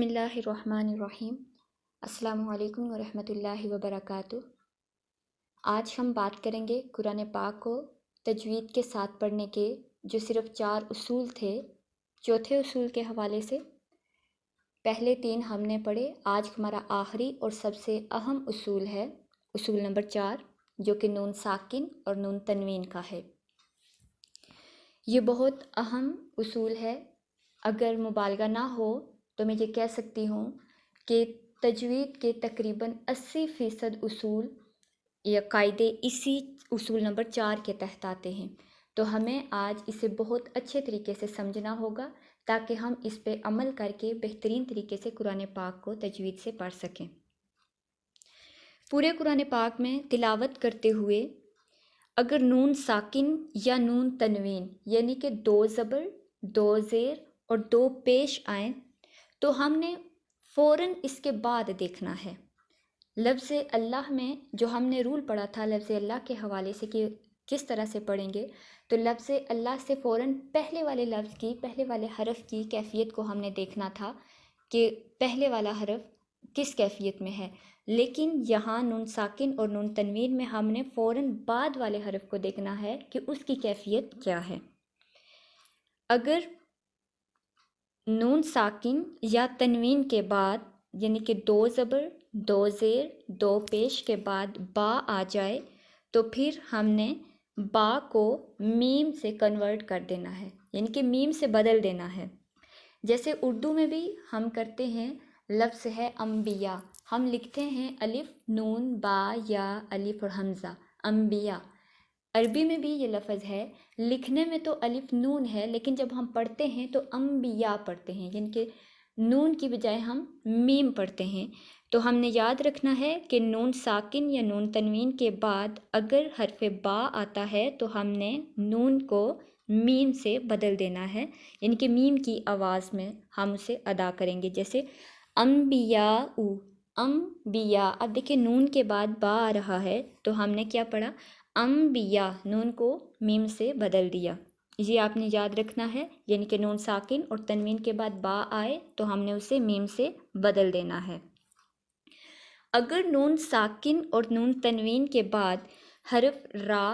اللہ الرحمن الرحیم۔ السلام علیکم ورحمۃ اللہ وبرکاتہ۔ آج ہم بات کریں گے قرآن پاک کو تجوید کے ساتھ پڑھنے کے جو صرف 4 اصول تھے، چوتھے اصول کے حوالے سے۔ پہلے 3 ہم نے پڑھے، آج ہمارا آخری اور سب سے اہم اصول ہے اصول نمبر 4، جو کہ نون ساکن اور نون تنوین کا ہے۔ یہ بہت اہم اصول ہے، اگر مبالغہ نہ ہو تو میں یہ کہہ سکتی ہوں کہ تجوید کے تقریباً 80% اصول یا قاعدے اسی اصول نمبر 4 کے تحت آتے ہیں، تو ہمیں آج اسے بہت اچھے طریقے سے سمجھنا ہوگا تاکہ ہم اس پہ عمل کر کے بہترین طریقے سے قرآن پاک کو تجوید سے پڑھ سکیں۔ پورے قرآن پاک میں تلاوت کرتے ہوئے اگر نون ساکن یا نون تنوین یعنی کہ 2 زبر 2 زیر اور 2 پیش آئیں تو ہم نے فوراً اس کے بعد دیکھنا ہے۔ لفظ اللہ میں جو ہم نے رول پڑھا تھا لفظ اللہ کے حوالے سے کہ کس طرح سے پڑھیں گے، تو لفظ اللہ سے فوراً پہلے والے لفظ کی، پہلے والے حرف کی کیفیت کو ہم نے دیکھنا تھا کہ پہلے والا حرف کس کیفیت میں ہے، لیکن یہاں نون ساکن اور نون تنوین میں ہم نے فوراً بعد والے حرف کو دیکھنا ہے کہ اس کی کیفیت کیا ہے۔ اگر نون ساکن یا تنوین کے بعد یعنی کہ 2 زبر 2 زیر 2 پیش کے بعد با آ جائے تو پھر ہم نے با کو میم سے کنورٹ کر دینا ہے، یعنی کہ میم سے بدل دینا ہے۔ جیسے اردو میں بھی ہم کرتے ہیں، لفظ ہے انبیاء، ہم لکھتے ہیں الف نون با یا الف اور حمزہ انبیاء۔ عربی میں بھی یہ لفظ ہے، لکھنے میں تو الف نون ہے لیکن جب ہم پڑھتے ہیں تو انبیاء پڑھتے ہیں، یعنی کہ نون کی بجائے ہم میم پڑھتے ہیں۔ تو ہم نے یاد رکھنا ہے کہ نون ساکن یا نون تنوین کے بعد اگر حرف با آتا ہے تو ہم نے نون کو میم سے بدل دینا ہے، یعنی کہ میم کی آواز میں ہم اسے ادا کریں گے، جیسے انبیاء انبیاء۔ اب دیکھیں نون کے بعد با آ رہا ہے تو ہم نے کیا پڑھا، انبیاء، نون کو میم سے بدل دیا۔ یہ آپ نے یاد رکھنا ہے، یعنی کہ نون ساکن اور تنوین کے بعد با آئے تو ہم نے اسے میم سے بدل دینا ہے۔ اگر نون ساکن اور نون تنوین کے بعد حرف را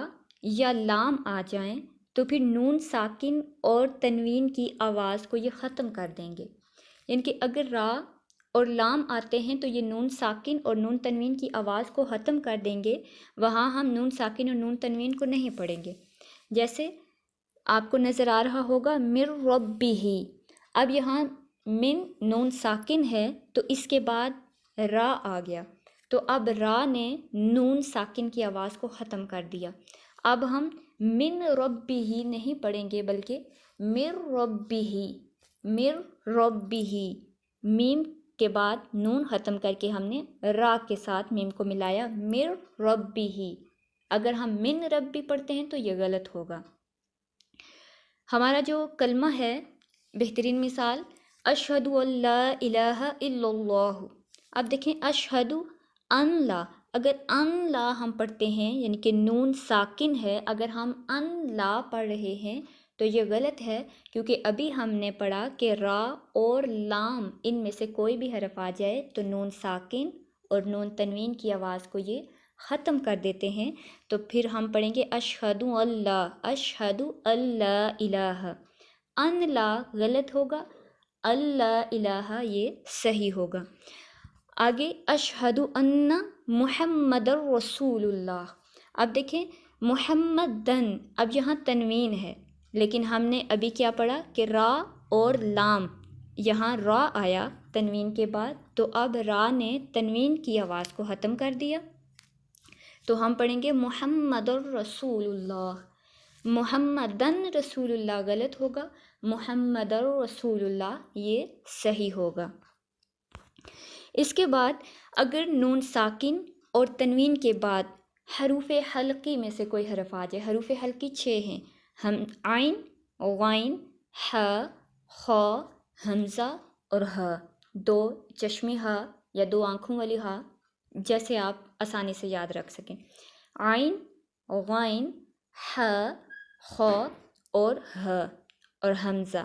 یا لام آ جائیں تو پھر نون ساکن اور تنوین کی آواز کو یہ ختم کر دیں گے، یعنی کہ اگر را اور لام آتے ہیں تو یہ نون ساکن اور نون تنوین کی آواز کو ختم کر دیں گے، وہاں ہم نون ساکن اور نون تنوین کو نہیں پڑھیں گے۔ جیسے آپ کو نظر آ رہا ہوگا من ربہ، اب یہاں من نون ساکن ہے تو اس کے بعد را آ گیا، تو اب را نے نون ساکن کی آواز کو ختم کر دیا۔ اب ہم من ربہ نہیں پڑھیں گے بلکہ من ربہ، من ربہ، میم کے بعد نون ختم کر کے ہم نے را کے ساتھ میم کو ملایا، من ربہ۔ اگر ہم من ربی پڑھتے ہیں تو یہ غلط ہوگا۔ ہمارا جو کلمہ ہے، بہترین مثال، اشہد ان لا الہ الا اللہ۔ اب دیکھیں اشہد ان لا، اگر ان لا ہم پڑھتے ہیں یعنی کہ نون ساکن ہے، اگر ہم ان لا پڑھ رہے ہیں تو یہ غلط ہے، کیونکہ ابھی ہم نے پڑھا کہ را اور لام ان میں سے کوئی بھی حرف آ جائے تو نون ساکن اور نون تنوین کی آواز کو یہ ختم کر دیتے ہیں، تو پھر ہم پڑھیں گے اشہد اللہ، اشہد اللہ الہ، ان لا غلط ہوگا، اللہ الہ یہ صحیح ہوگا۔ آگے اشہد ان محمد رسول اللہ۔ اب دیکھیں محمدن، اب یہاں تنوین ہے لیکن ہم نے ابھی کیا پڑھا کہ را اور لام، یہاں را آیا تنوین کے بعد تو اب را نے تنوین کی آواز کو ختم کر دیا، تو ہم پڑھیں گے محمد الرسول اللہ۔ محمدن رسول اللہ غلط ہوگا، محمد الرسول اللہ یہ صحیح ہوگا۔ اس کے بعد اگر نون ساکن اور تنوین کے بعد حروف حلقی میں سے کوئی حرف آ جائے، حروف حلقی 6 ہیں، ہم عین، غین، ح، خ، حمزہ اور ہ، 2 چشمی ہ یا 2 آنکھوں والی ہ، جیسے آپ آسانی سے یاد رکھ سکیں، عین، غین، ح، خ اور ہ اور حمزہ،